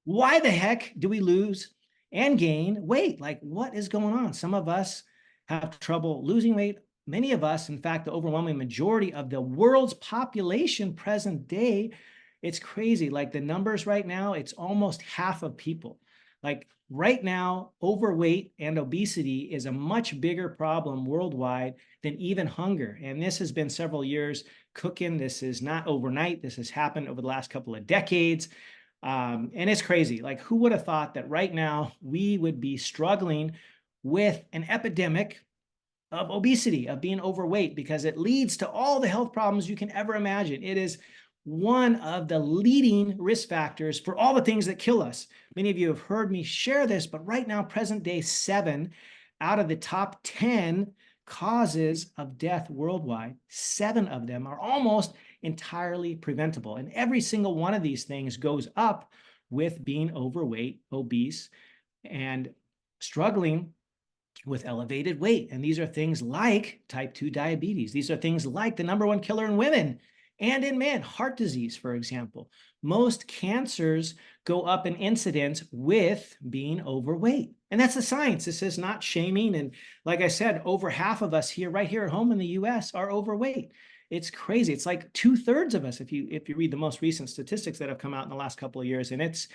why the heck do we lose and gain weight? Like, what is going on? Some of us have trouble losing weight. Many of us, in fact, the overwhelming majority of the world's population present day, it's crazy. Like the numbers right now, it's almost half of people. Like right now, overweight and obesity is a much bigger problem worldwide than even hunger. And this has been several years cooking. This is not overnight. This has happened over the last couple of decades. And it's crazy. Like, who would have thought that right now we would be struggling with an epidemic of obesity, of being overweight, because it leads to all the health problems you can ever imagine. It is one of the leading risk factors for all the things that kill us. Many of you have heard me share this, but right now, present day, 7 out of the top 10 causes of death worldwide, 7 of them are almost entirely preventable. And every single one of these things goes up with being overweight, obese, and struggling with elevated weight. And these are things like type 2 diabetes. These are things like the #1 killer in women and in men, heart disease, for example. Most cancers go up in incidence with being overweight. And that's the science. This is not shaming. And like I said, over half of us here, right here at home in the US, are overweight. It's crazy. It's like 2/3 of us if you read the most recent statistics that have come out in the last couple of years. And it's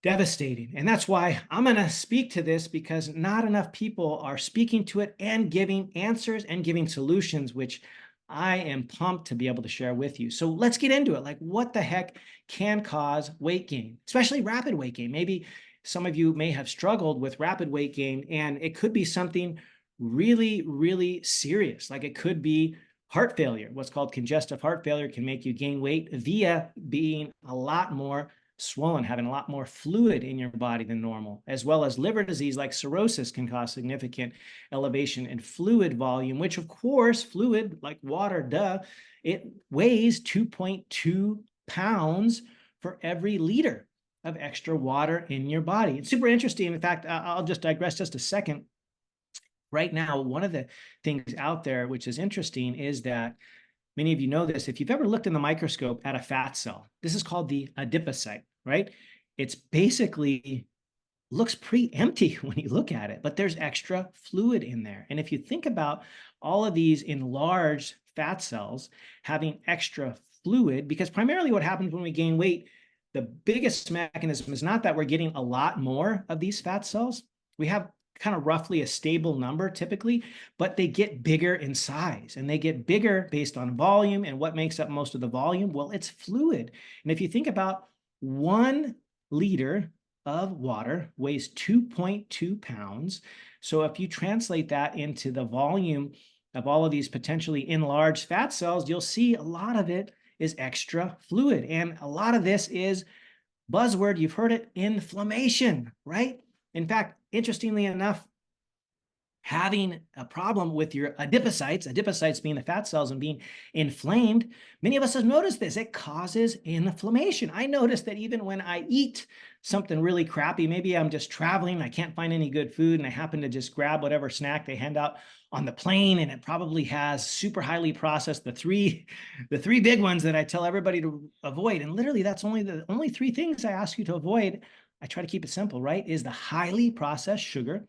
devastating. And that's why I'm going to speak to this, because not enough people are speaking to it and giving answers and giving solutions, which I am pumped to be able to share with you. So let's get into it. Like, what the heck can cause weight gain, especially rapid weight gain? Maybe some of you may have struggled with rapid weight gain, and it could be something really, really serious. Like it could be heart failure. What's called congestive heart failure can make you gain weight via being a lot more swollen, having a lot more fluid in your body than normal, as well as liver disease like cirrhosis can cause significant elevation in fluid volume, which of course, fluid like water, it weighs 2.2 pounds for every liter of extra water in your body. It's super interesting. In fact, I'll just digress just a second. Right now, one of the things out there, which is interesting, is that many of you know this. If you've ever looked in the microscope at a fat cell, this is called the adipocyte, right? It's basically looks pretty empty when you look at it, but there's extra fluid in there. And if you think about all of these enlarged fat cells having extra fluid, because primarily what happens when we gain weight, the biggest mechanism is not that we're getting a lot more of these fat cells. We have kind of roughly a stable number typically, but they get bigger in size, and they get bigger based on volume. And what makes up most of the volume? Well, it's fluid. And if you think about 1 liter of water weighs 2.2 pounds. So if you translate that into the volume of all of these potentially enlarged fat cells, you'll see a lot of it is extra fluid. And a lot of this is buzzword, you've heard it, inflammation, right? In fact, interestingly enough, having a problem with your adipocytes being the fat cells and being inflamed, many of us have noticed this. It causes inflammation. I noticed that even when I eat something really crappy, maybe I'm just traveling, I can't find any good food, and I happen to just grab whatever snack they hand out on the plane, and it probably has super highly processed, the three big ones that I tell everybody to avoid. And literally, that's only 3 things I ask you to avoid. I try to keep it simple, right? Is the highly processed sugar,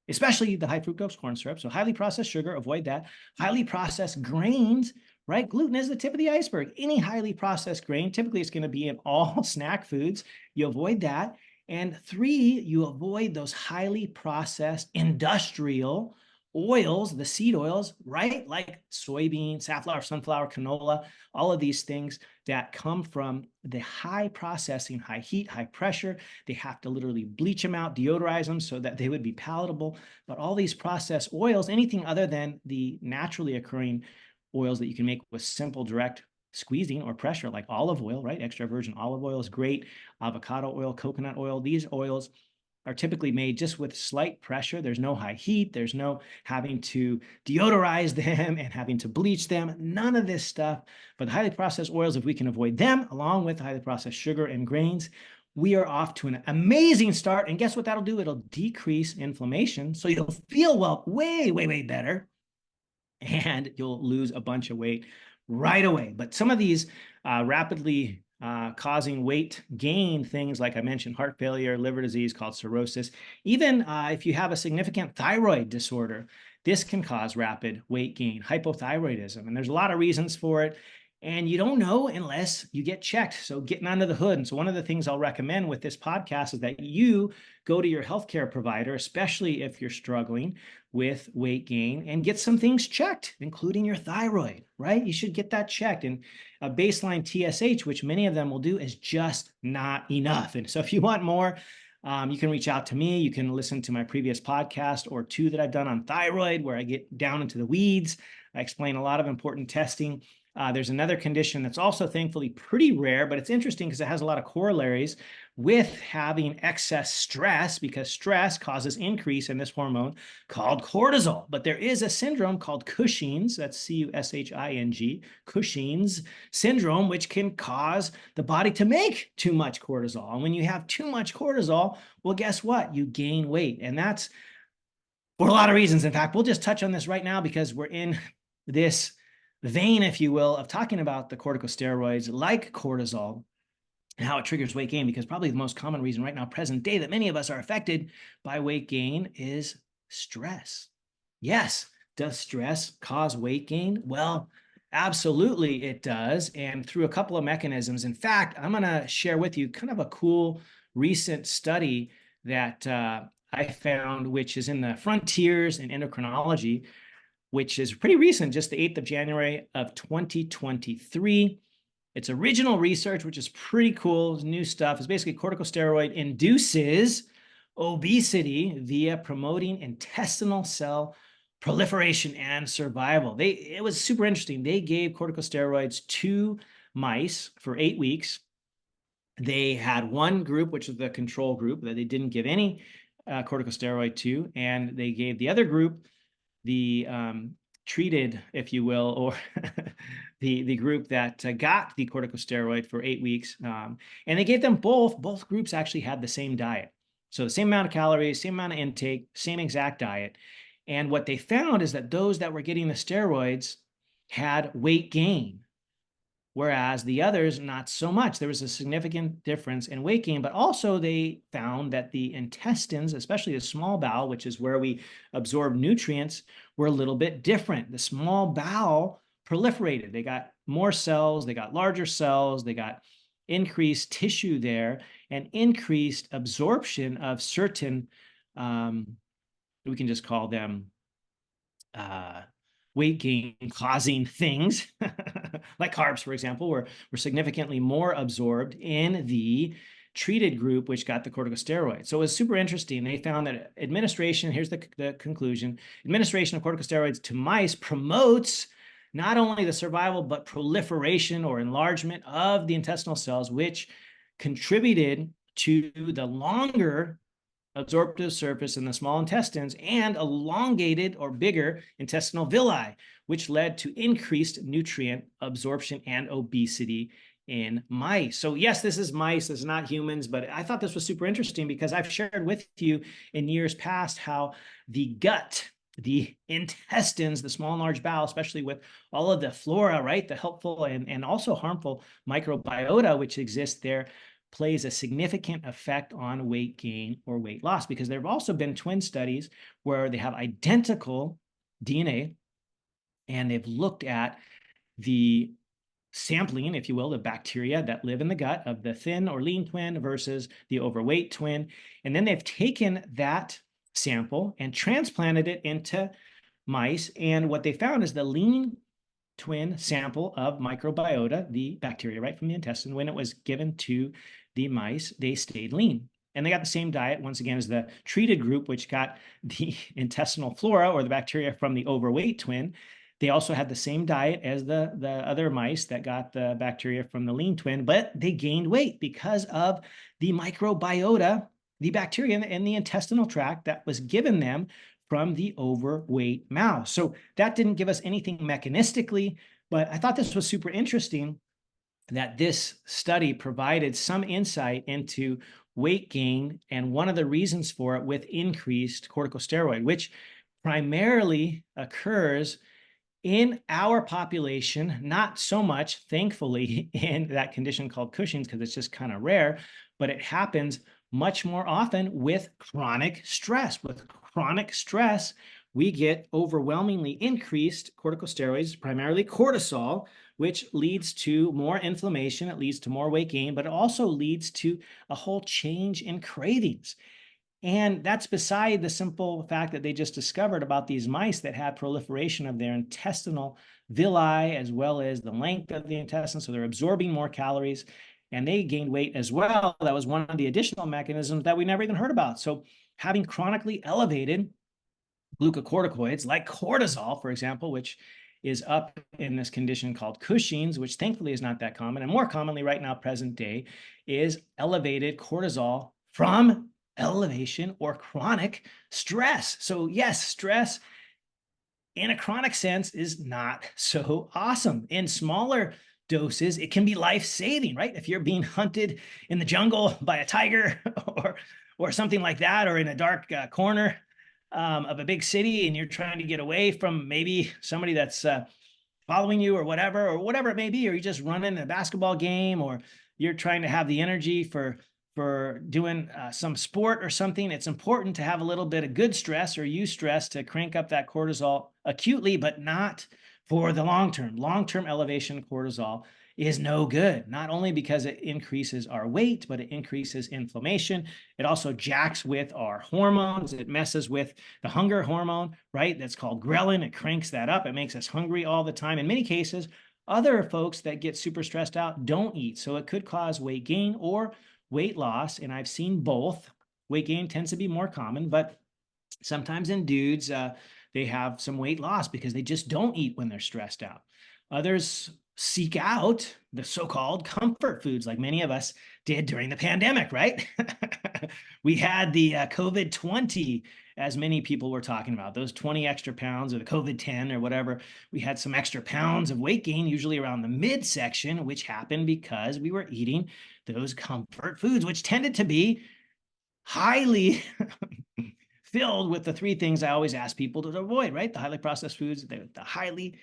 especially the high fructose corn syrup. So highly processed sugar, avoid that. Highly processed grains, right? Gluten is the tip of the iceberg. Any highly processed grain, typically it's going to be in all snack foods. You avoid that. And 3, you avoid those highly processed industrial oils, the seed oils, right? Like soybean, safflower, sunflower, canola, all of these things that come from the high processing, high heat, high pressure. They have to literally bleach them out, deodorize them so that they would be palatable. But all these processed oils, anything other than the naturally occurring oils that you can make with simple direct squeezing or pressure, like olive oil, right? Extra virgin olive oil is great. Avocado oil, coconut oil, these oils are typically made just with slight pressure. There's no high heat. There's no having to deodorize them and having to bleach them. None of this stuff. But the highly processed oils, if we can avoid them, along with highly processed sugar and grains, we are off to an amazing start. And guess what that'll do? It'll decrease inflammation. So you'll feel well, way, way, way better. And you'll lose a bunch of weight right away. But some of these rapidly causing weight gain, things like I mentioned, heart failure, liver disease called cirrhosis. Even if you have a significant thyroid disorder, this can cause rapid weight gain, hypothyroidism. And there's a lot of reasons for it. And you don't know unless you get checked. So getting under the hood. And so one of the things I'll recommend with this podcast is that you go to your healthcare provider, especially if you're struggling with weight gain, and get some things checked, including your thyroid, right? You should get that checked. And a baseline TSH, which many of them will do, is just not enough. And so if you want more, you can reach out to me. You can listen to my previous podcast or two that I've done on thyroid, where I get down into the weeds. I explain a lot of important testing. There's another condition that's also thankfully pretty rare, but it's interesting because it has a lot of corollaries with having excess stress, because stress causes increase in this hormone called cortisol. But there is a syndrome called Cushing's, that's Cushing, Cushing's syndrome, which can cause the body to make too much cortisol. And when you have too much cortisol, well, guess what? You gain weight. And that's for a lot of reasons. In fact, we'll just touch on this right now because we're in this vein, if you will, of talking about the corticosteroids like cortisol and how it triggers weight gain, because probably the most common reason right now, present day, that many of us are affected by weight gain is stress. Yes. Does stress cause weight gain? Well, absolutely it does. And through a couple of mechanisms. In fact, I'm going to share with you kind of a cool recent study that I found, which is in the Frontiers in Endocrinology, which is pretty recent, just the 8th of January of 2023. It's original research, which is pretty cool. It's new stuff. It's basically corticosteroid induces obesity via promoting intestinal cell proliferation and survival. It was super interesting. They gave corticosteroids to mice for 8 weeks. They had one group, which is the control group, that they didn't give any corticosteroid to, and they gave the other group the treated, if you will, or the group that got the corticosteroid for 8 weeks. And they gave them both groups actually had the same diet. So the same amount of calories, same amount of intake, same exact diet. And what they found is that those that were getting the steroids had weight gain, whereas the others, not so much. There was a significant difference in weight gain, but also they found that the intestines, especially the small bowel, which is where we absorb nutrients, were a little bit different. The small bowel proliferated. They got more cells, they got larger cells, they got increased tissue there, and increased absorption of certain, we can just call them weight gain causing things like carbs, for example, were significantly more absorbed in the treated group, which got the corticosteroid. So it was super interesting. They found that administration, here's the conclusion, administration of corticosteroids to mice promotes not only the survival, but proliferation or enlargement of the intestinal cells, which contributed to the longer absorptive surface in the small intestines and elongated or bigger intestinal villi, which led to increased nutrient absorption and obesity in mice. So yes, this is mice, this is not humans, but I thought this was super interesting because I've shared with you in years past how the gut, the intestines, the small and large bowel, especially with all of the flora, right, the helpful and also harmful microbiota which exists there, plays a significant effect on weight gain or weight loss, because there have also been twin studies where they have identical DNA and they've looked at the sampling, if you will, the bacteria that live in the gut of the thin or lean twin versus the overweight twin. And then they've taken that sample and transplanted it into mice. And what they found is the lean twin sample of microbiota, the bacteria right from the intestine, when it was given to the mice, they stayed lean. And they got the same diet, once again, as the treated group, which got the intestinal flora or the bacteria from the overweight twin. They also had the same diet as the other mice that got the bacteria from the lean twin, but they gained weight because of the microbiota, the bacteria in the intestinal tract that was given them from the overweight mouse. So that didn't give us anything mechanistically, but I thought this was super interesting that this study provided some insight into weight gain and one of the reasons for it with increased corticosteroid, which primarily occurs In our population, not so much, thankfully, in that condition called Cushing's, because it's just kind of rare, but it happens much more often with chronic stress. With chronic stress, we get overwhelmingly increased corticosteroids, primarily cortisol, which leads to more inflammation. It leads to more weight gain, but it also leads to a whole change in cravings. And that's beside the simple fact that they just discovered about these mice that had proliferation of their intestinal villi, as well as the length of the intestine. So they're absorbing more calories and they gained weight as well. That was one of the additional mechanisms that we never even heard about. So having chronically elevated glucocorticoids like cortisol, for example, which is up in this condition called Cushing's, which thankfully is not that common. And more commonly right now, present day, is elevated cortisol from elevation or chronic stress. So yes, stress in a chronic sense is not so awesome. In smaller doses, it can be life-saving, right? If you're being hunted in the jungle by a tiger or something like that, or in a dark corner of a big city, and you're trying to get away from maybe somebody that's following you or whatever it may be, or you're just running a basketball game, or you're trying to have the energy for doing some sport or something, it's important to have a little bit of good stress or eustress to crank up that cortisol acutely, but not for the long term. Long-term elevation of cortisol is no good, not only because it increases our weight, but it increases inflammation. It also jacks with our hormones. It messes with the hunger hormone, right? That's called ghrelin. It cranks that up. It makes us hungry all the time. In many cases, other folks that get super stressed out don't eat. So it could cause weight gain or weight loss. And I've seen both. Weight gain tends to be more common, but sometimes in dudes, they have some weight loss because they just don't eat when they're stressed out. Others seek out the so-called comfort foods, like many of us did during the pandemic, right? We had the COVID-20, as many people were talking about, those 20 extra pounds, or the COVID-10 or whatever. We had some extra pounds of weight gain, usually around the midsection, which happened because we were eating those comfort foods, which tended to be highly filled with the three things I always ask people to avoid, right? The highly processed foods, the highly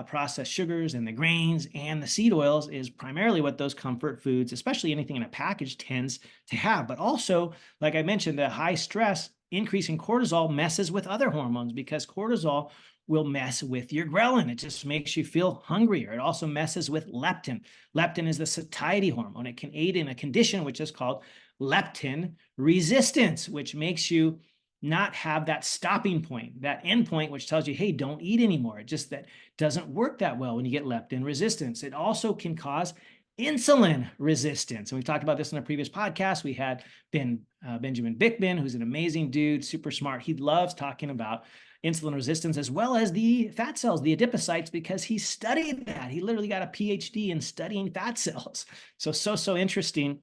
processed sugars and the grains and the seed oils is primarily what those comfort foods, especially anything in a package, tends to have. But also, like I mentioned, the high stress, increasing cortisol messes with other hormones, because cortisol will mess with your ghrelin. It just makes you feel hungrier. It also messes with leptin. Leptin is the satiety hormone. It can aid in a condition which is called leptin resistance, which makes you not have that stopping point, that end point, which tells you, hey, don't eat anymore. It just that doesn't work that well when you get leptin resistance. It also can cause insulin resistance. And we talked about this in a previous podcast. We had Benjamin Bickman, who's an amazing dude, super smart. He loves talking about insulin resistance, as well as the fat cells, the adipocytes, because he studied that. He literally got a PhD in studying fat cells. So interesting.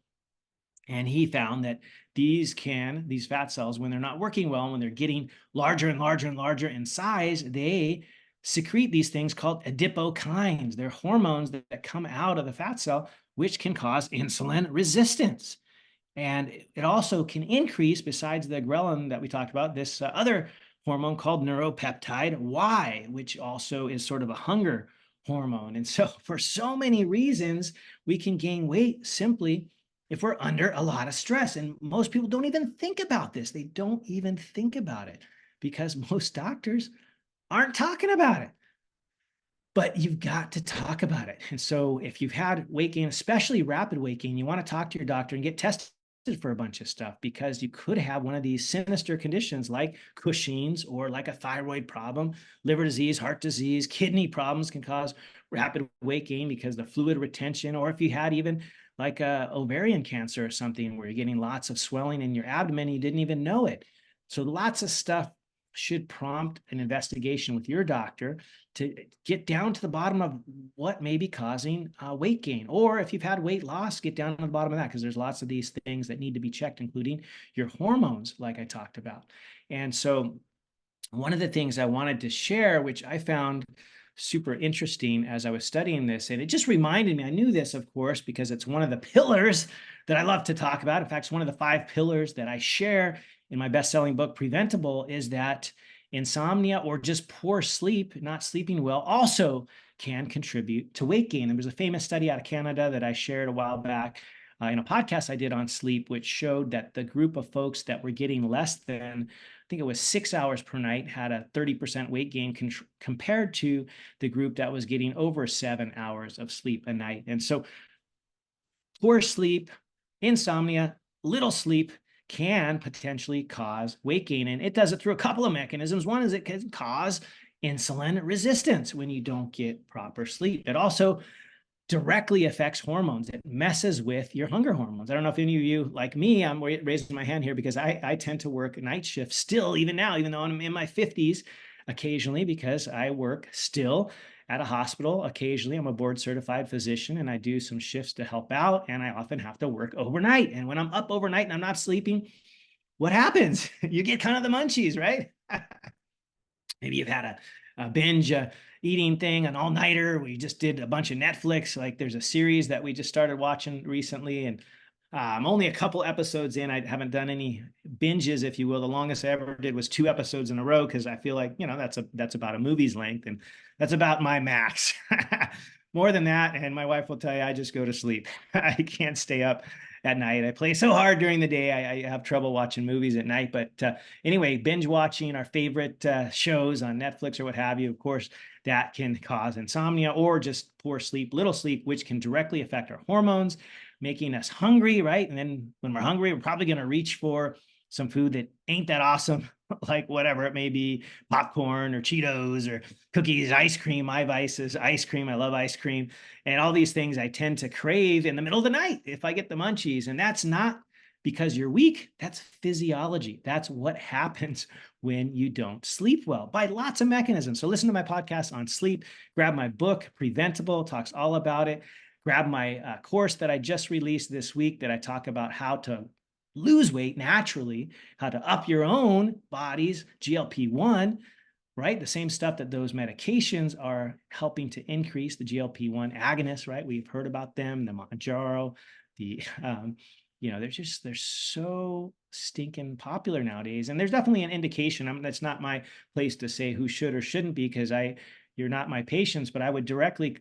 And he found that these fat cells, when they're not working well, when they're getting larger and larger and larger in size, they secrete these things called adipokines. They're hormones that come out of the fat cell, which can cause insulin resistance. And it also can increase, besides the ghrelin that we talked about, this other hormone called neuropeptide Y, which also is sort of a hunger hormone. And so for so many reasons, we can gain weight simply if we're under a lot of stress. And most people don't even think about this. They don't even think about it because most doctors aren't talking about it. But you've got to talk about it. And so if you've had weight gain, especially rapid weight gain, you want to talk to your doctor and get tested for a bunch of stuff, because you could have one of these sinister conditions like Cushing's, or like a thyroid problem, liver disease, heart disease, kidney problems can cause rapid weight gain because the fluid retention, or if you had even like ovarian cancer or something where you're getting lots of swelling in your abdomen, you didn't even know it. So lots of stuff should prompt an investigation with your doctor to get down to the bottom of what may be causing weight gain. Or if you've had weight loss, get down to the bottom of that, because there's lots of these things that need to be checked, including your hormones, like I talked about. And so one of the things I wanted to share, which I found super interesting as I was studying this, and it just reminded me, I knew this, of course, because it's one of the pillars that I love to talk about. In fact, it's one of the 5 pillars that I share in my best-selling book, Preventable, is that insomnia or just poor sleep, not sleeping well, also can contribute to weight gain. There was a famous study out of Canada that I shared a while back in a podcast I did on sleep, which showed that the group of folks that were getting less than, I think it was 6 hours per night, had a 30% weight gain compared to the group that was getting over 7 hours of sleep a night. And so poor sleep, insomnia, little sleep can potentially cause weight gain. And it does it through a couple of mechanisms. One is it can cause insulin resistance when you don't get proper sleep. It also directly affects hormones. It messes with your hunger hormones. I don't know if any of you, like me, I'm raising my hand here because I tend to work night shift still, even now, even though I'm in my 50s, occasionally, because I work still at a hospital. Occasionally, I'm a board certified physician and I do some shifts to help out. And I often have to work overnight. And when I'm up overnight and I'm not sleeping, what happens? You get kind of the munchies, right? Maybe you've had a binge eating thing, an all-nighter. We just did a bunch of Netflix. Like there's a series that we just started watching recently, and I'm only a couple episodes in. I haven't done any binges, if you will. The longest I ever did was 2 episodes in a row because I feel like, that's about a movie's length, and that's about my max. More than that, and my wife will tell you, I just go to sleep. I can't stay up at night. I play so hard during the day. I have trouble watching movies at night. But anyway, binge watching our favorite shows on Netflix or what have you, of course, that can cause insomnia or just poor sleep, little sleep, which can directly affect our hormones, making us hungry, right? And then when we're hungry, we're probably going to reach for some food that ain't that awesome, like whatever it may be, popcorn or Cheetos or cookies, ice cream. My vice is ice cream. I love ice cream. And all these things I tend to crave in the middle of the night if I get the munchies. And that's not because you're weak. That's physiology. That's what happens when you don't sleep well by lots of mechanisms. So listen to my podcast on sleep. Grab my book, Preventable, talks all about it. Grab my course that I just released this week that I talk about how to lose weight naturally, how to up your own body's GLP-1, right? The same stuff that those medications are helping to increase, the GLP-1 agonists, right? We've heard about them, the Mounjaro, they're so stinking popular nowadays. And there's definitely an indication. That's not my place to say who should or shouldn't be, because you're not my patients, but I would directly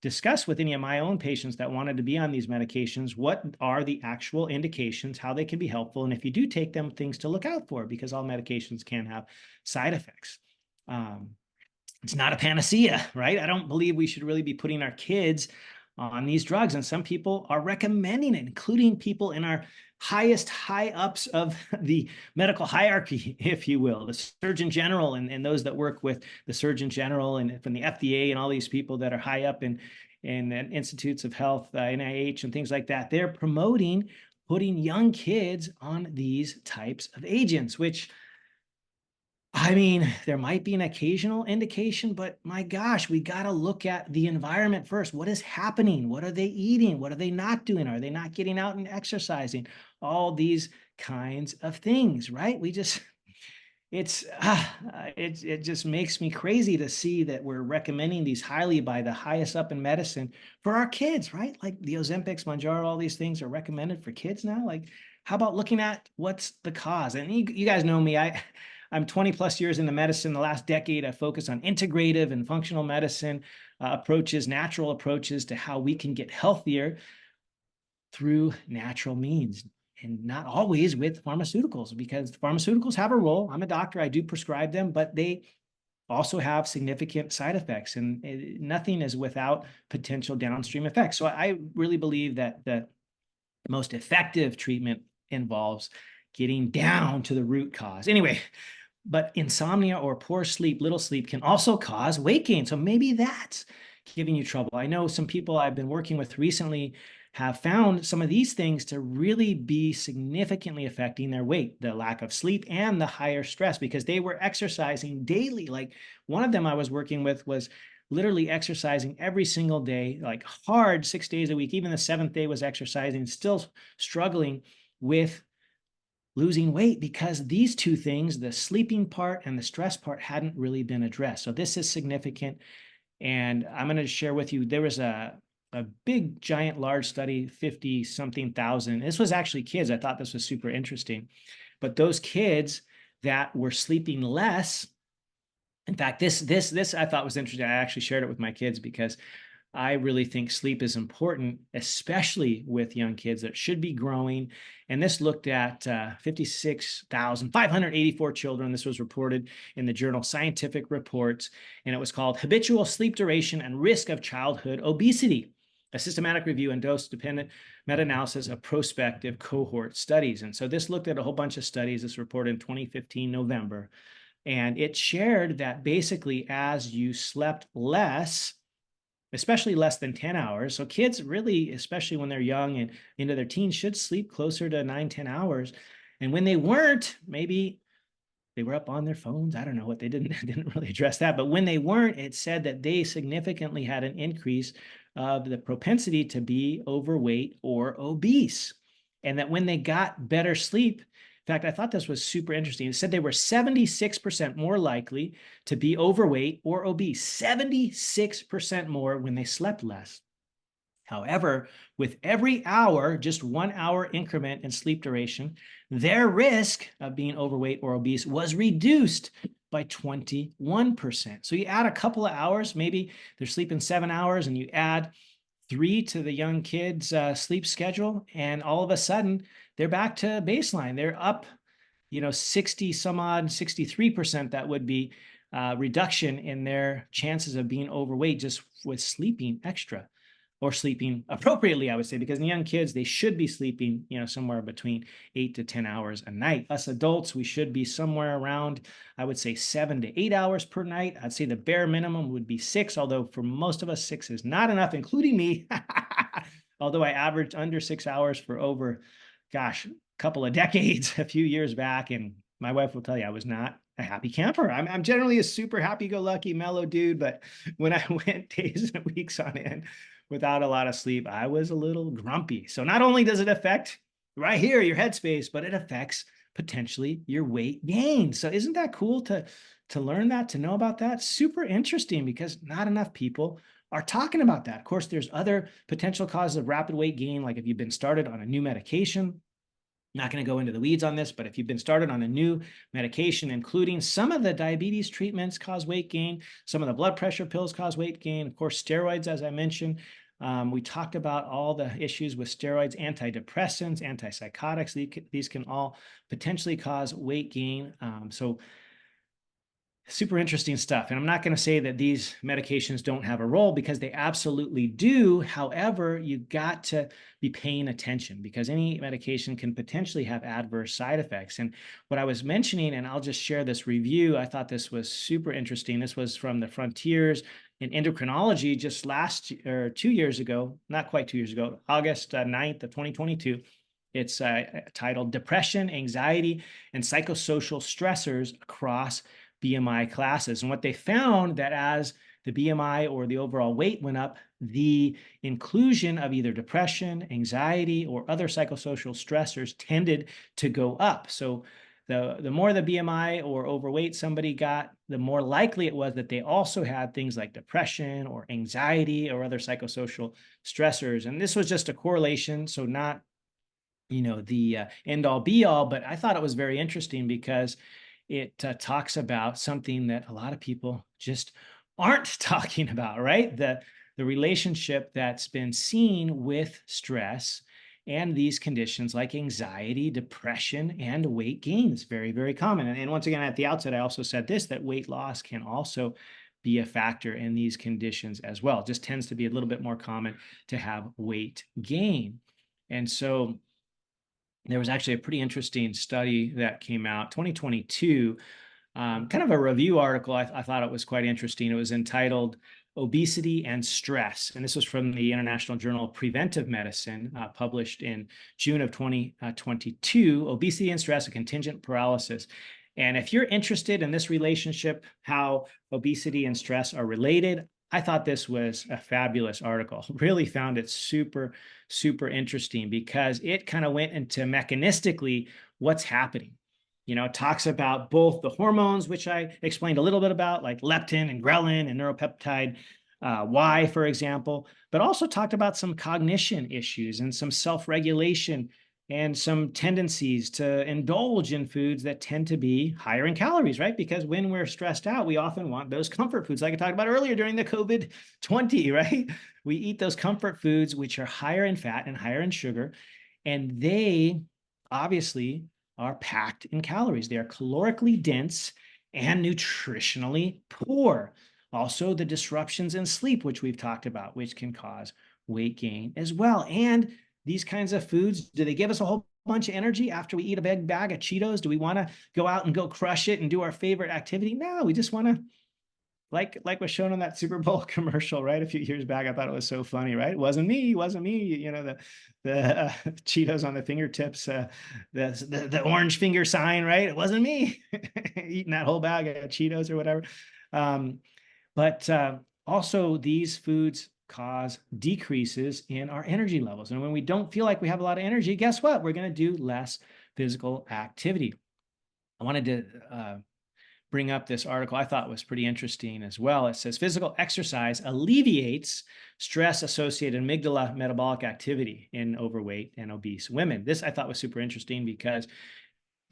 discuss with any of my own patients that wanted to be on these medications, what are the actual indications, how they can be helpful, and if you do take them, things to look out for, because all medications can have side effects. It's not a panacea, right? I don't believe we should really be putting our kids on these drugs, and some people are recommending it, including people in our highest high ups of the medical hierarchy, if you will, the Surgeon General and those that work with the Surgeon General and from the FDA and all these people that are high up in institutes of health, NIH and things like that. They're promoting putting young kids on these types of agents, which, I mean, there might be an occasional indication, but my gosh, we got to look at the environment first. What is happening? What are they eating? What are they not doing? Are they not getting out and exercising? All these kinds of things, right? It just makes me crazy to see that we're recommending these highly by the highest up in medicine for our kids, right? Like the Ozempics, Mounjaro, all these things are recommended for kids now. Like, how about looking at what's the cause? And you guys know me, I'm 20 plus years into medicine. The last decade, I focused on integrative and functional medicine approaches, natural approaches to how we can get healthier through natural means, and not always with pharmaceuticals, because pharmaceuticals have a role. I'm a doctor, I do prescribe them, but they also have significant side effects, and nothing is without potential downstream effects. So I really believe that the most effective treatment involves getting down to the root cause. Anyway, but insomnia or poor sleep, little sleep, can also cause weight gain. So maybe that's giving you trouble. I know some people I've been working with recently have found some of these things to really be significantly affecting their weight, the lack of sleep and the higher stress, because they were exercising daily. Like one of them I was working with was literally exercising every single day, like hard 6 days a week. Even the seventh day was exercising, still struggling with losing weight because these two things, the sleeping part and the stress part, hadn't really been addressed. So this is significant. And I'm going to share with you, there was a big, giant, large study, 50 something thousand. This was actually kids. I thought this was super interesting. But those kids that were sleeping less. In fact, this I thought was interesting. I actually shared it with my kids because I really think sleep is important, especially with young kids that should be growing. And this looked at 56,584 children. This was reported in the journal Scientific Reports, and it was called Habitual Sleep Duration and Risk of Childhood Obesity, a systematic review and dose-dependent meta-analysis of prospective cohort studies. And so this looked at a whole bunch of studies. This reported in 2015, November. And it shared that basically as you slept less, especially less than 10 hours. So kids really, especially when they're young and into their teens, should sleep closer to 9, 10 hours. And when they weren't, maybe they were up on their phones. I don't know what they didn't really address that. But when they weren't, it said that they significantly had an increase of the propensity to be overweight or obese. And that when they got better sleep, in fact, I thought this was super interesting. It said they were 76% more likely to be overweight or obese, 76% more when they slept less. However, with every hour, just 1 hour increment in sleep duration, their risk of being overweight or obese was reduced by 21%. So you add a couple of hours, maybe they're sleeping 7 hours, and you add 3 to the young kids' sleep schedule, and all of a sudden they're back to baseline. They're up, 60 some odd, 63%. That would be reduction in their chances of being overweight just with sleeping extra or sleeping appropriately, I would say, because in young kids, they should be sleeping, somewhere between 8 to 10 hours a night. Us adults, we should be somewhere around, I would say 7 to 8 hours per night. I'd say the bare minimum would be 6, although for most of us, 6 is not enough, including me. Although I averaged under 6 hours for over, a couple of decades, a few years back. And my wife will tell you I was not a happy camper. I'm generally a super happy-go-lucky, mellow dude, but when I went days and weeks on end without a lot of sleep, I was a little grumpy. So not only does it affect right here your headspace, but it affects potentially your weight gain. So isn't that cool to learn that, to know about that? Super interesting, because not enough people are talking about that. Of course, there's other potential causes of rapid weight gain, like if you've been started on a new medication. Not going to go into the weeds on this, but if you've been started on a new medication, including some of the diabetes treatments cause weight gain, some of the blood pressure pills cause weight gain, of course, steroids, as I mentioned. We talked about all the issues with steroids, antidepressants, antipsychotics. These can all potentially cause weight gain. So super interesting stuff. And I'm not going to say that these medications don't have a role, because they absolutely do. However, you got to be paying attention, because any medication can potentially have adverse side effects. And what I was mentioning, and I'll just share this review, I thought this was super interesting. This was from the Frontiers in Endocrinology just 2 years ago, not quite 2 years ago, August 9th of 2022. It's titled Depression, Anxiety, and Psychosocial Stressors Across BMI Classes. And what they found, that as the BMI or the overall weight went up, the inclusion of either depression, anxiety, or other psychosocial stressors tended to go up. So the more the BMI or overweight somebody got, the more likely it was that they also had things like depression or anxiety or other psychosocial stressors. And this was just a correlation, so not the end all be all, but I thought it was very interesting, because it talks about something that a lot of people just aren't talking about, right? The relationship that's been seen with stress and these conditions like anxiety, depression, and weight gain is very, very common. And once again, at the outset, I also said this, that weight loss can also be a factor in these conditions as well. It just tends to be a little bit more common to have weight gain. And so there was actually a pretty interesting study that came out 2022, kind of a review article. I thought it was quite interesting. It was entitled Obesity and Stress. And this was from the International Journal of Preventive Medicine, published in June of 2022, Obesity and Stress, a Contingent Paralysis. And if you're interested in this relationship, how obesity and stress are related, I thought this was a fabulous article. Really found it super, super interesting, because it kind of went into mechanistically what's happening. It talks about both the hormones, which I explained a little bit about, like leptin and ghrelin and neuropeptide Y, for example, but also talked about some cognition issues and some self-regulation and some tendencies to indulge in foods that tend to be higher in calories, right? Because when we're stressed out, we often want those comfort foods, like I talked about earlier during the COVID-20, right? We eat those comfort foods, which are higher in fat and higher in sugar, and they obviously are packed in calories. They are calorically dense and nutritionally poor. Also, the disruptions in sleep, which we've talked about, which can cause weight gain as well. And these kinds of foods, do they give us a whole bunch of energy after we eat a big bag of Cheetos? Do we want to go out and go crush it and do our favorite activity? No, we just want to, like was shown on that Super Bowl commercial, right? A few years back. I thought it was so funny, right? It wasn't me. You know, the Cheetos on the fingertips, the orange finger sign, right? It wasn't me eating that whole bag of Cheetos or whatever. But also these foods cause decreases in our energy levels. And when we don't feel like we have a lot of energy, guess what? We're going to do less physical activity. I wanted to bring up this article I thought was pretty interesting as well. It says physical exercise alleviates stress-associated amygdala metabolic activity in overweight and obese women. This I thought was super interesting because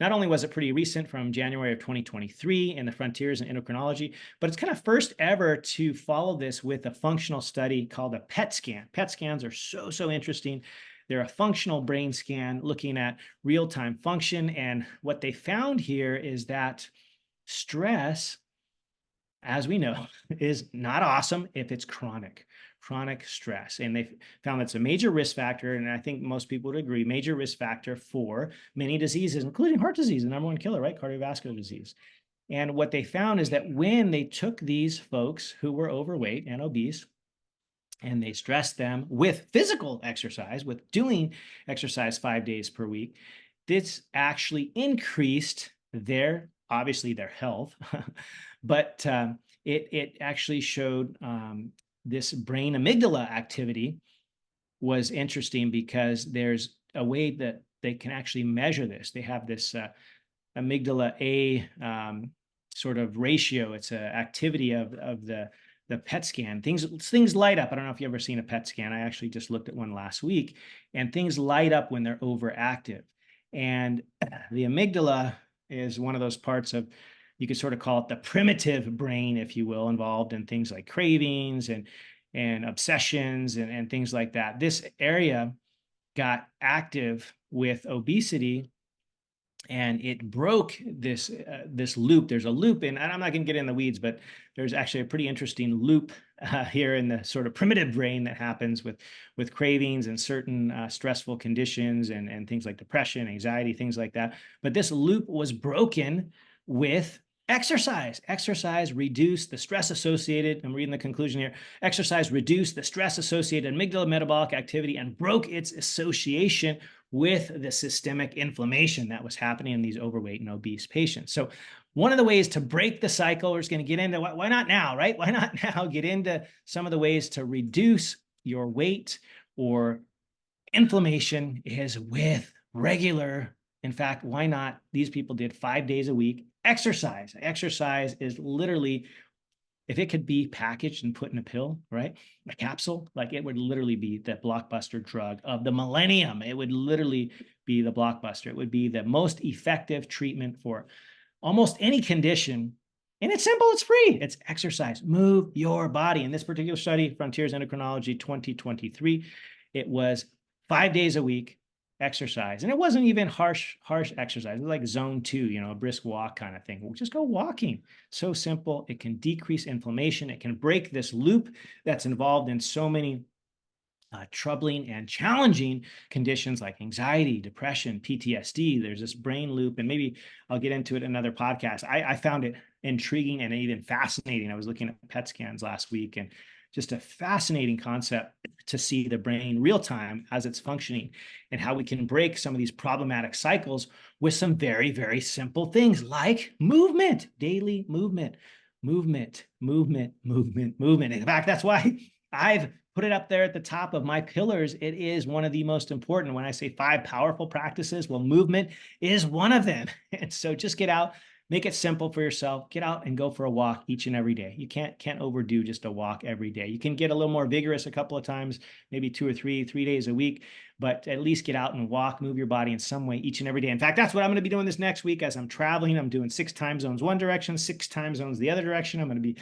not only was it pretty recent from January of 2023 in the Frontiers in Endocrinology, but it's kind of first ever to follow this with a functional study called a PET scan. PET scans are so interesting. They're a functional brain scan looking at real-time function. And what they found here is that stress, as we know, is not awesome if it's chronic stress. And they found that's a major risk factor. And I think most people would agree, major risk factor for many diseases, including heart disease, the number one killer, right? Cardiovascular disease. And what they found is that when they took these folks who were overweight and obese, and they stressed them with physical exercise, with doing exercise 5 days per week, this actually increased obviously their health, but it actually showed this brain amygdala activity was interesting because there's a way that they can actually measure this. They have this amygdala A sort of ratio. It's an activity of the PET scan. Things light up. I don't know if you've ever seen a PET scan. I actually just looked at one last week, and things light up when they're overactive. And the amygdala is one of those parts of, you could sort of call it the primitive brain, if you will, involved in things like cravings and obsessions and things like that. This area got active with obesity, and it broke this loop. There's a loop, and I'm not going to get in the weeds, but there's actually a pretty interesting loop here in the sort of primitive brain that happens with cravings and certain stressful conditions and things like depression, anxiety, things like that. But this loop was broken with exercise. Exercise reduced the stress associated, I'm reading the conclusion here, exercise reduced the stress associated amygdala metabolic activity and broke its association with the systemic inflammation that was happening in these overweight and obese patients. So one of the ways to break the cycle, we're just going to get into, why not now, right? Why not now get into some of the ways to reduce your weight or inflammation is with regular, in fact, why not? These people did 5 days a week exercise. Exercise is literally, if it could be packaged and put in a pill, right? A capsule, like it would literally be the blockbuster drug of the millennium. It would literally be the blockbuster. It would be the most effective treatment for almost any condition. And it's simple, it's free. It's exercise. Move your body. In this particular study, Frontiers Endocrinology 2023, it was 5 days a week exercise. And it wasn't even harsh exercise. It was like zone 2, a brisk walk kind of thing. We'll just go walking. So simple. It can decrease inflammation. It can break this loop that's involved in so many troubling and challenging conditions like anxiety, depression, PTSD. There's this brain loop, and maybe I'll get into it in another podcast. I found it intriguing and even fascinating. I was looking at PET scans last week, and just a fascinating concept to see the brain real time as it's functioning and how we can break some of these problematic cycles with some very, very simple things like movement, daily movement. In fact, that's why I've put it up there at the top of my pillars. It is one of the most important. When I say 5 powerful practices, well, movement is one of them. And so just get out, Make it simple for yourself. Get out and go for a walk each and every day. You can't overdo just a walk every day. You can get a little more vigorous a couple of times, maybe 2 or 3 days a week, but at least get out and walk, move your body in some way each and every day. In fact, that's what I'm going to be doing this next week as I'm traveling. I'm doing 6 time zones one direction, 6 time zones the other direction. I'm going to be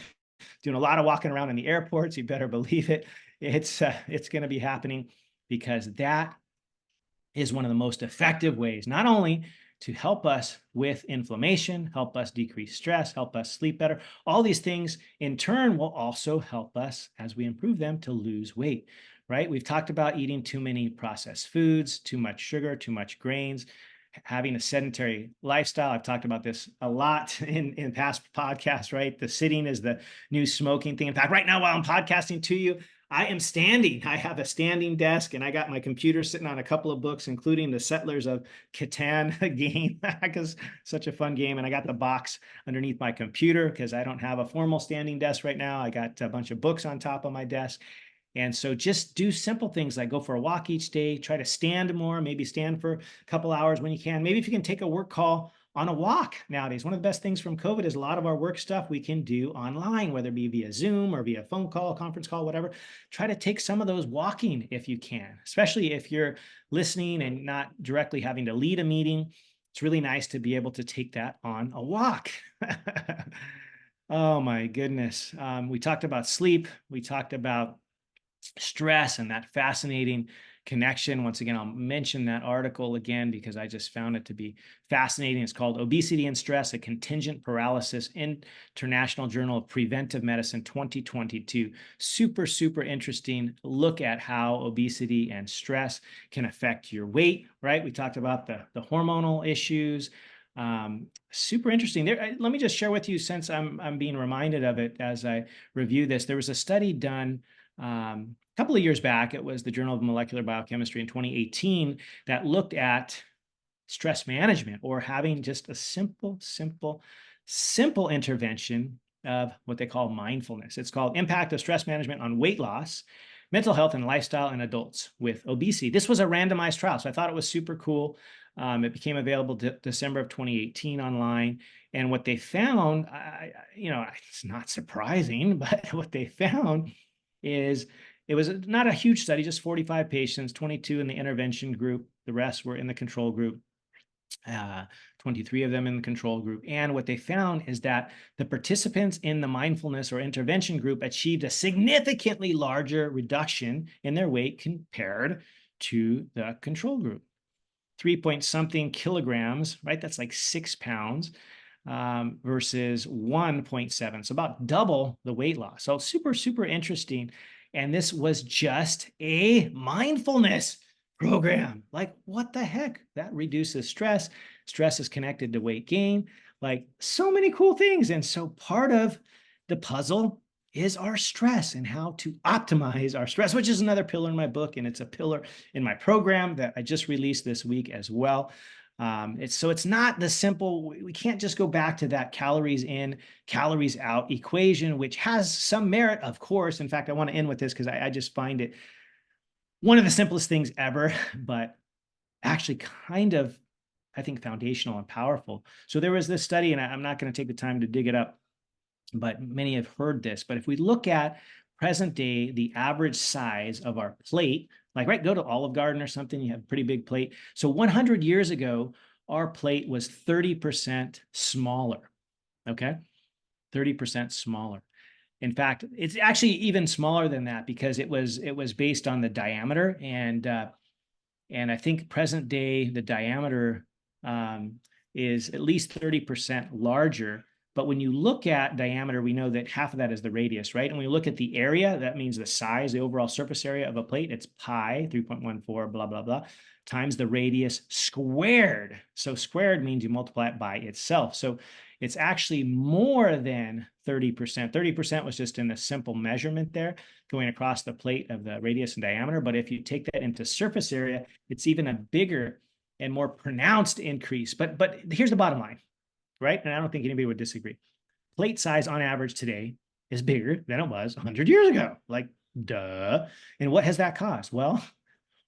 doing a lot of walking around in the airports. You better believe it. It's going to be happening, because that is one of the most effective ways, not only to help us with inflammation, help us decrease stress, help us sleep better. All these things in turn will also help us, as we improve them, to lose weight, right? We've talked about eating too many processed foods, too much sugar, too much grains, having a sedentary lifestyle. I've talked about this a lot in past podcasts, right? The sitting is the new smoking thing. In fact, right now, while I'm podcasting to you, I am standing. I have a standing desk, and I got my computer sitting on a couple of books, including the Settlers of Catan game, because such a fun game. And I got the box underneath my computer because I don't have a formal standing desk right now. I got a bunch of books on top of my desk. And so just do simple things like go for a walk each day, try to stand more, maybe stand for a couple hours when you can. Maybe if you can take a work call on a walk nowadays. One of the best things from COVID is a lot of our work stuff we can do online, whether it be via Zoom or via phone call, conference call, whatever. Try to take some of those walking if you can, especially if you're listening and not directly having to lead a meeting. It's really nice to be able to take that on a walk. Oh my goodness. We talked about sleep. We talked about stress and that fascinating connection. Once again, I'll mention that article again because I just found it to be fascinating. It's called Obesity and Stress, a Contingent Paralysis, International Journal of Preventive Medicine 2022. Super, super interesting look at how obesity and stress can affect your weight, right? We talked about the hormonal issues. Super interesting. Let me just share with you, since I'm being reminded of it as I review this. There was a study done a couple of years back. It was the Journal of Molecular Biochemistry in 2018 that looked at stress management, or having just a simple intervention of what they call mindfulness. It's called Impact of Stress Management on Weight Loss, Mental Health, and Lifestyle in Adults with Obesity. This was a randomized trial, so I thought it was super cool. It became available December of 2018 online. And what they found, it's not surprising, but what they found is it was not a huge study, just 45 patients, 22 in the intervention group. The rest were in the control group, 23 of them in the control group. And what they found is that the participants in the mindfulness or intervention group achieved a significantly larger reduction in their weight compared to the control group. 3-point-something kilograms, right? That's like 6 pounds. Versus 1.7, so about double the weight loss. So super, super interesting. And this was just a mindfulness program. Like, what the heck? That reduces stress. Stress is connected to weight gain. Like, so many cool things. And so part of the puzzle is our stress and how to optimize our stress, which is another pillar in my book. And it's a pillar in my program that I just released this week as well. It's not the simple, we can't just go back to that calories in, calories out equation, which has some merit, of course. In fact, I want to end with this because I just find it one of the simplest things ever, but actually kind of, I think, foundational and powerful. So there was this study, and I'm not going to take the time to dig it up, but many have heard this. But if we look at present day, the average size of our plate, like, right, go to Olive Garden or something, you have a pretty big plate. So 100 years ago, our plate was 30% smaller, okay? 30% smaller. In fact, it's actually even smaller than that because it was based on the diameter. And I think present day, the diameter is at least 30% larger. But when you look at diameter, we know that half of that is the radius, right? And when we look at the area, that means the size, the overall surface area of a plate, it's pi, 3.14, blah, blah, blah, times the radius squared. So squared means you multiply it by itself. So it's actually more than 30%. 30% was just in a simple measurement there, going across the plate of the radius and diameter. But if you take that into surface area, it's even a bigger and more pronounced increase. But here's the bottom line. Right? And I don't think anybody would disagree. Plate size on average today is bigger than it was 100 years ago. Like, duh. And what has that caused? Well,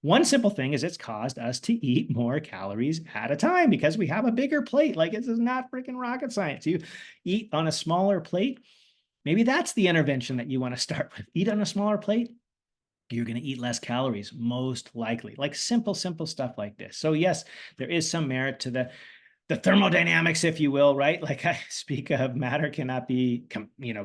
One simple thing is it's caused us to eat more calories at a time because we have a bigger plate. Like, this is not freaking rocket science. You eat on a smaller plate. Maybe that's the intervention that you want to start with. Eat on a smaller plate. You're going to eat less calories, most likely. Like simple stuff like this. So yes, there is some merit to the thermodynamics, if you will, right? Like I speak of, matter cannot be,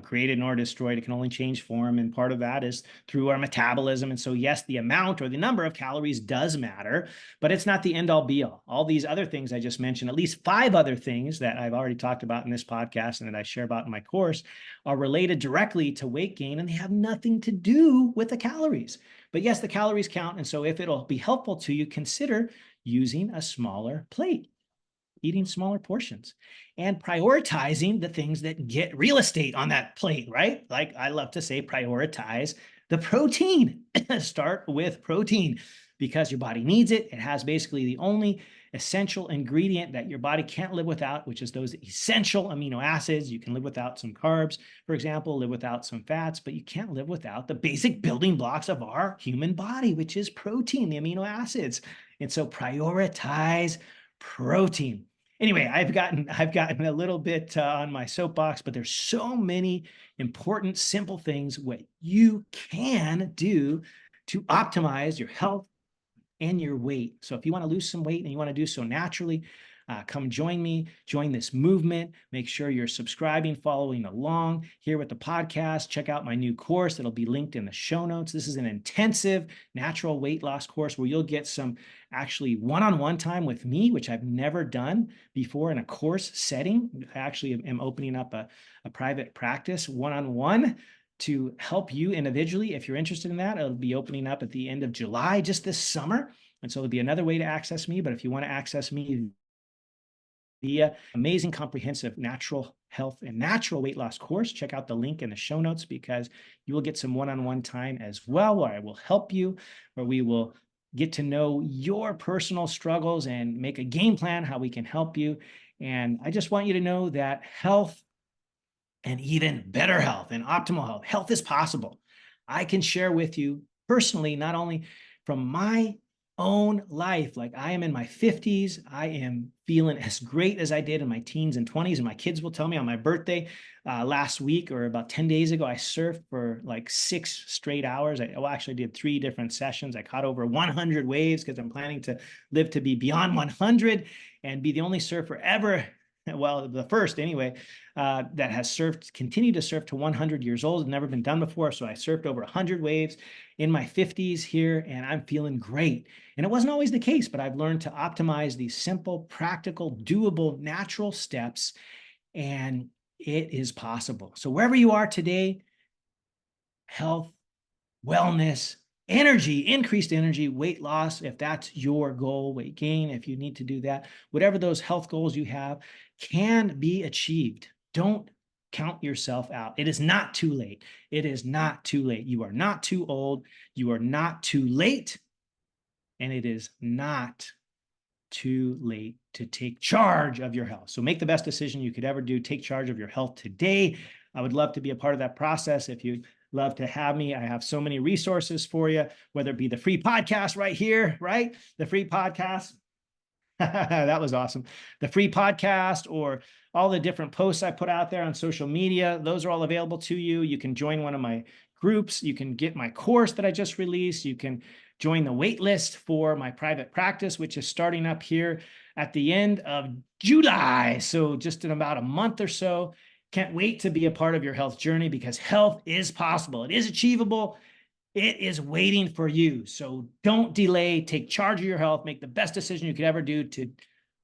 created nor destroyed. It can only change form. And part of that is through our metabolism. And so, yes, the amount or the number of calories does matter, but it's not the end all be all. All these other things I just mentioned, at least 5 other things that I've already talked about in this podcast and that I share about in my course, are related directly to weight gain, and they have nothing to do with the calories. But yes, the calories count. And so if it'll be helpful to you, consider using a smaller plate, eating smaller portions, and prioritizing the things that get real estate on that plate, right? Like I love to say, prioritize the protein. Start with protein because your body needs it. It has basically the only essential ingredient that your body can't live without, which is those essential amino acids. You can live without some carbs, for example, live without some fats, but you can't live without the basic building blocks of our human body, which is protein, the amino acids. And so prioritize protein. Anyway, I've gotten a little bit on my soapbox, but there's so many important, simple things what you can do to optimize your health and your weight. So if you want to lose some weight and you want to do so naturally, come join me, join this movement. Make sure you're subscribing, following along here with the podcast. Check out my new course. It'll be linked in the show notes. This is an intensive natural weight loss course where you'll get some actually one-on-one time with me, which I've never done before in a course setting. I actually am opening up a private practice one-on-one to help you individually. If you're interested in that, it'll be opening up at the end of July, just this summer. And so it'll be another way to access me. But if you want to access me via amazing, comprehensive natural health and natural weight loss course, check out the link in the show notes because you will get some one-on-one time as well, where I will help you, where we will get to know your personal struggles and make a game plan how we can help you. And I just want you to know that health, and even better health and optimal health is possible. I can share with you personally, not only from my own life, like I am in my 50s, I am feeling as great as I did in my teens and 20s. And my kids will tell me on my birthday last week or about 10 days ago, I surfed for like 6 straight hours. I actually did 3 different sessions. I caught over 100 waves because I'm planning to live to be beyond 100 and be the only surfer ever, well, the first anyway, that has surfed, continued to surf to 100 years old. Never been done before. So I surfed over 100 waves in my 50s here, and I'm feeling great. And it wasn't always the case, but I've learned to optimize these simple, practical, doable, natural steps, and it is possible. So wherever you are today, health, wellness, energy, increased energy, weight loss, if that's your goal, weight gain, if you need to do that, whatever those health goals you have can be achieved. Don't count yourself out. It is not too late. It is not too late. You are not too old. You are not too late. And it is not too late to take charge of your health. So make the best decision you could ever do. Take charge of your health today. I would love to be a part of that process. If you love to have me, I have so many resources for you, whether it be the free podcast right here, right? The free podcast. That was awesome. The free podcast or all the different posts I put out there on social media, those are all available to you. You can join one of my groups. You can get my course that I just released. You can join the wait list for my private practice, which is starting up here at the end of July. So just in about a month or so. Can't wait to be a part of your health journey because health is possible. It is achievable. It is waiting for you. So don't delay. Take charge of your health. Make the best decision you could ever do to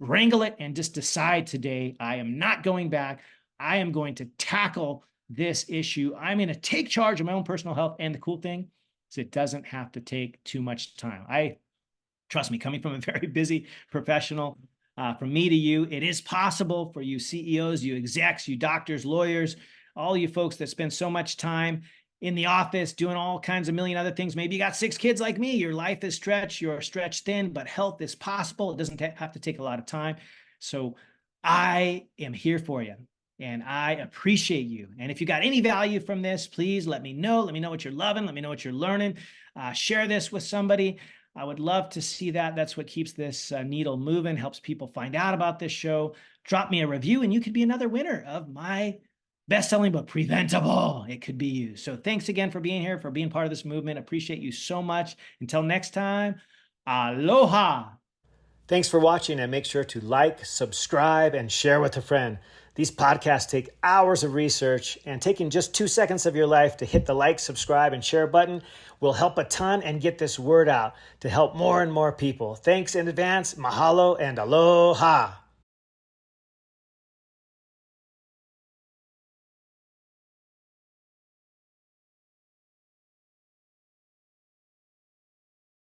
wrangle it and just decide today, I am not going back. I am going to tackle this issue. I'm going to take charge of my own personal health. And the cool thing is it doesn't have to take too much time. Trust me, coming from a very busy professional, from me to you, it is possible for you CEOs, you execs, you doctors, lawyers, all you folks that spend so much time in the office doing all kinds of million other things. Maybe you got 6 kids like me. Your life is stretched. You're stretched thin, but health is possible. It doesn't have to take a lot of time. So I am here for you. And I appreciate you. And if you got any value from this, please let me know. Let me know what you're loving. Let me know what you're learning. Share this with somebody. I would love to see that. That's what keeps this needle moving, helps people find out about this show. Drop me a review, and you could be another winner of my best-selling book, Preventable. It could be you. So thanks again for being here, for being part of this movement. Appreciate you so much. Until next time, aloha. Thanks for watching, and make sure to like, subscribe, and share with a friend. These podcasts take hours of research, and taking just 2 seconds of your life to hit the like, subscribe, and share button will help a ton and get this word out to help more and more people. Thanks in advance. Mahalo and aloha.